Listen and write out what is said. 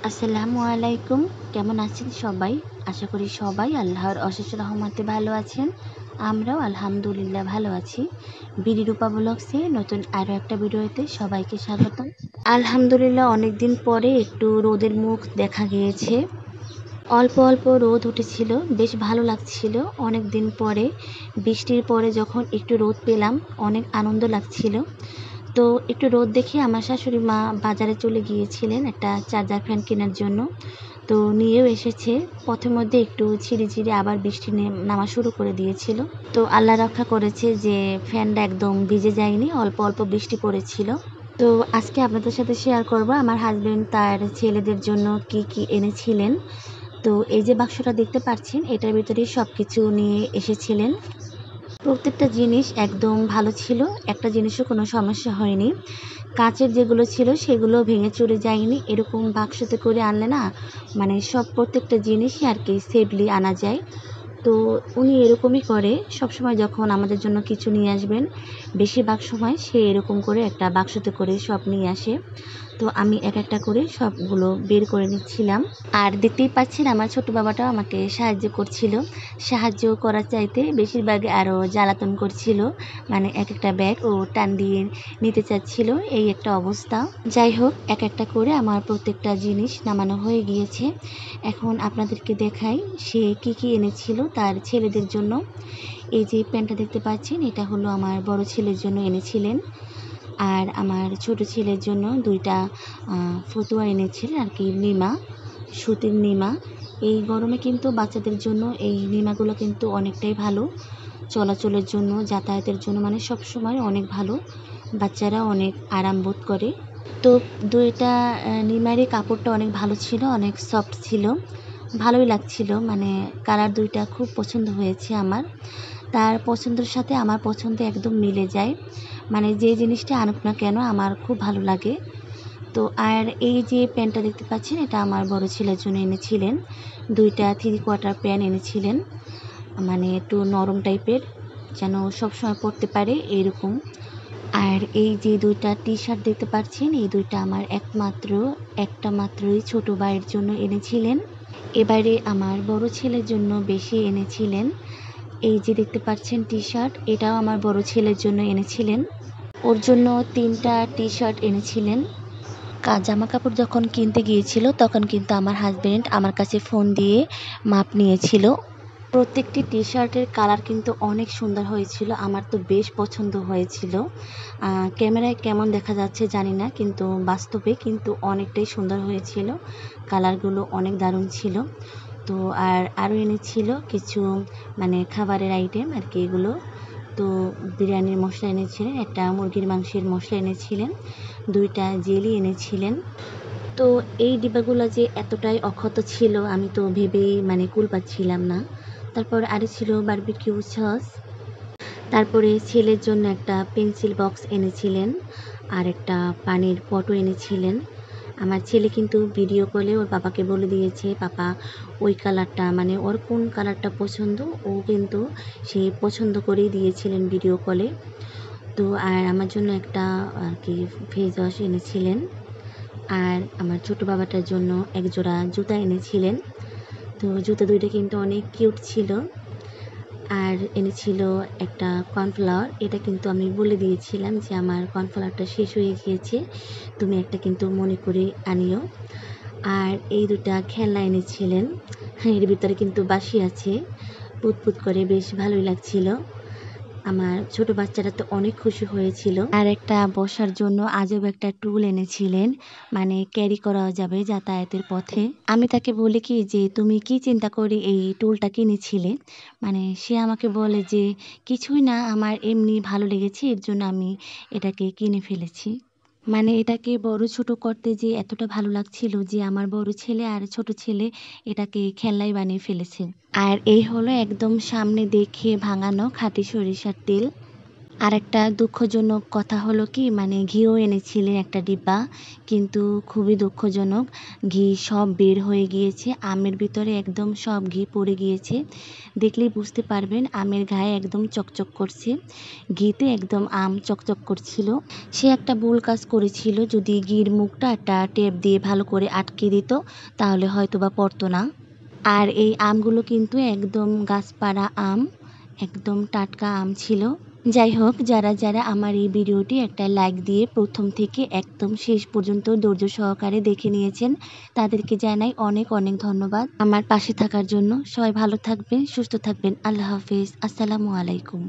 আসসালামু আলাইকুম। কেমন আছেন সবাই? আশা করি সবাই আল্লাহর অশেষ রহমতে ভালো আছেন। আমরাও আলহামদুলিল্লাহ ভালো আছি। বিডি রূপা ব্লগসে নতুন আরও একটা ভিডিওতে সবাইকে স্বাগতম। আলহামদুলিল্লাহ অনেকদিন পরে একটু রোদের মুখ দেখা গিয়েছে। অল্প অল্প রোদ উঠেছিল, বেশ ভালো লাগছিল। অনেক দিন পরে বৃষ্টির পরে যখন একটু রোদ পেলাম অনেক আনন্দ লাগছিল। তো একটু রোদ দেখে আমার শাশুড়ি মা বাজারে চলে গিয়েছিলেন একটা চার্জার ফ্যান কেনার জন্য। তো নিয়েও এসেছে। পথের মধ্যে একটু ঝিরিঝিরি আবার বৃষ্টি নামা শুরু করে দিয়েছিল। তো আল্লাহ রক্ষা করেছে যে ফ্যানটা একদম ভিজে যায়নি, অল্প অল্প বৃষ্টি পড়েছিল। তো আজকে আপনাদের সাথে শেয়ার করব আমার হাজবেন্ড তার ছেলেদের জন্য কি কি এনেছিলেন। তো এই যে বাক্সটা দেখতে পাচ্ছেন, এটার ভিতরে সব কিছু নিয়ে এসেছিলেন। প্রত্যেকটা জিনিস একদম ভালো ছিল, একটা জিনিসও কোনো সমস্যা হয়নি। কাঁচের যেগুলো ছিল সেগুলো ভেঙে চুরে যায়নি। এরকম বাক্সতে করে আনলে না, মানে সব প্রত্যেকটা জিনিসই আর কি সেফলি আনা যায়। তো উনি এরকমই করে সবসময়, যখন আমাদের জন্য কিছু নিয়ে আসবেন বেশিরভাগ সময় সে এরকম করে একটা বাক্সতে করে সব নিয়ে আসে। তো আমি এক একটা করে সবগুলো বের করে নিচ্ছিলাম। আর দেখতেই পাচ্ছেন আমার ছোট বাবাটাও আমাকে সাহায্য করছিল। সাহায্য করার চাইতে বেশিরভাগ আরও জ্বালাতন করছিল, মানে এক একটা ব্যাগ ও টান দিয়ে নিতে চাচ্ছিল, এই একটা অবস্থা। যাই হোক, এক একটা করে আমার প্রত্যেকটা জিনিস নামানো হয়ে গিয়েছে। এখন আপনাদেরকে দেখাই সে কি কি এনেছিল তার ছেলেদের জন্য। এই যে প্যান্টটা দেখতে পাচ্ছেন, এটা হলো আমার বড় ছেলের জন্য এনেছিলেন। আর আমার ছোট ছেলের জন্য দুইটা ফতুয়া এনেছিলেন আর কি, নিমা, সুতির নিমা। এই গরমে কিন্তু বাচ্চাদের জন্য এই নিমাগুলো কিন্তু অনেকটাই ভালো, চলাচলের জন্য, যাতায়াতের জন্য, মানে সব সময় অনেক ভালো। বাচ্চারা অনেক আরাম বোধ করে। তো দুইটা নিমারই কাপড়টা অনেক ভালো ছিল, অনেক সফট ছিল, ভালোই লাগছিল। মানে কালার দুইটা খুব পছন্দ হয়েছে আমার। তার পছন্দের সাথে আমার পছন্দ একদম মিলে যায়। মানে যে জিনিসটা আনুক না কেন আমার খুব ভালো লাগে। তো আর এই যে প্যান্টটা দেখতে পাচ্ছেন, এটা আমার বড় ছেলের জন্য এনেছিলেন। দুইটা 3/4 প্যান্ট এনেছিলেন, মানে একটু নরম টাইপের, যেন সবসময় পরতে পারে এরকম। আর এই যে দুইটা টি শার্ট দেখতে পাচ্ছেন, এই দুইটা আমার একটা মাত্রই ছোট ভাইয়ের জন্য এনেছিলেন। এবারে আমার বড় ছেলের জন্য বেশি এনেছিলেন। এই যে দেখতে পাচ্ছেন টি শার্ট, এটাও আমার বড় ছেলের জন্য এনেছিলেন। ওর জন্য 3টা টি শার্ট এনেছিলেন। জামা কাপড় যখন কিনতে গিয়েছিল তখন কিন্তু আমার হাজবেন্ড আমার কাছে ফোন দিয়ে মাপ নিয়েছিল। প্রত্যেকটি টি শার্টের কালার কিন্তু অনেক সুন্দর হয়েছিল, আমার তো বেশ পছন্দ হয়েছিল। ক্যামেরায় কেমন দেখা যাচ্ছে জানি না, কিন্তু বাস্তবে কিন্তু অনেকটাই সুন্দর হয়েছিল। কালারগুলো অনেক দারুণ ছিল। তো আরও এনেছিল কিছু, মানে খাবারের আইটেম আর কি এগুলো। তো বিরিয়ানির মশলা এনেছিলেন, একটা মুরগির মাংসের মশলা এনেছিলেন, দুইটা জেলি এনেছিলেন। তো এই ডিব্বাগুলো যে এতটাই অক্ষত ছিল আমি তো ভেবেই মানে কুল পাচ্ছিলাম না। তারপর আরও ছিল বারবিকিউ সস। তারপরে ছেলের জন্য একটা পেন্সিল বক্স এনেছিলেন, আর একটা পানির পটও এনেছিলেন। আমার ছেলে কিন্তু ভিডিও কলে ওর বাবাকে বলে দিয়েছে, পাপা ওই কালারটা, মানে ওর কোন কালারটা পছন্দ, ও কিন্তু সে পছন্দ করেই দিয়েছিলেন ভিডিও কলে। তো আর আমার জন্য একটা আর কি ফেস ওয়াশ এনেছিলেন। আর আমার ছোট বাবাটার জন্য এক জোড়া জুতা এনেছিলেন। তো জুতা দুইটা কিন্তু অনেক কিউট ছিল। আর এনেছিল একটা কর্নফ্লাওয়ার, এটা কিন্তু আমি বলে দিয়েছিলাম যে আমার কর্নফ্লাওয়ারটা শেষ হয়ে গিয়েছে, তুমি একটা কিন্তু মনে করে আনিও। আর এই দুটা খেলনা এনেছিলেন, এর ভিতরে কিন্তু বাঁশি আছে, পুতপুত করে বেশ ভালোই লাগছিল। আমার ছোট বাচ্চারা তো অনেক খুশি হয়েছিল। আর একটা বসার জন্য আজব একটা টুল এনেছিলেন, মানে ক্যারি করা যাবে যাতায়াতের পথে। আমি তাকে বলি কি যে তুমি কি চিন্তা করে এই টুলটা কিনেছিলে, মানে সে আমাকে বলে যে কিছুই না, আমার এমনি ভালো লেগেছে, এর জন্য আমি এটাকে কিনে ফেলেছি। মানে এটাকে বড় ছোট করতে যে এতটা ভালো লাগছিল যে আমার বড় ছেলে আর ছোট ছেলে এটাকে খেলনাই বানিয়ে ফেলেছে। আর এই হলো একদম সামনে দেখে ভাঙানো খাঁটি সরিষার তেল। আর একটা দুঃখজনক কথা হলো কি, মানে ঘিও এনেছিলেন একটা ডিব্বা, কিন্তু খুবই দুঃখজনক, ঘি সব বের হয়ে গিয়েছে। আমের ভিতরে একদম সব ঘি পড়ে গিয়েছে। দেখলেই বুঝতে পারবেন আমের গায়ে একদম চকচক করছে, ঘিতে একদম আম চকচক করছিল। সে একটা ভুল কাজ করেছিল, যদি ঘির মুখটা একটা টেপ দিয়ে ভালো করে আটকে দিত তাহলে হয়তো বা পড়তো না। আর এই আমগুলো কিন্তু একদম গাছপাড়া আম, একদম টাটকা আম ছিল। যাই হোক, যারা যারা আমার এই ভিডিওটি একটা লাইক দিয়ে প্রথম থেকে একদম শেষ পর্যন্ত ধৈর্য সহকারে দেখে নিয়েছেন, তাদেরকে জানাই অনেক অনেক ধন্যবাদ আমার পাশে থাকার জন্য। সবাই ভালো থাকবেন, সুস্থ থাকবেন। আল্লাহ হাফেজ। আসসালামু আলাইকুম।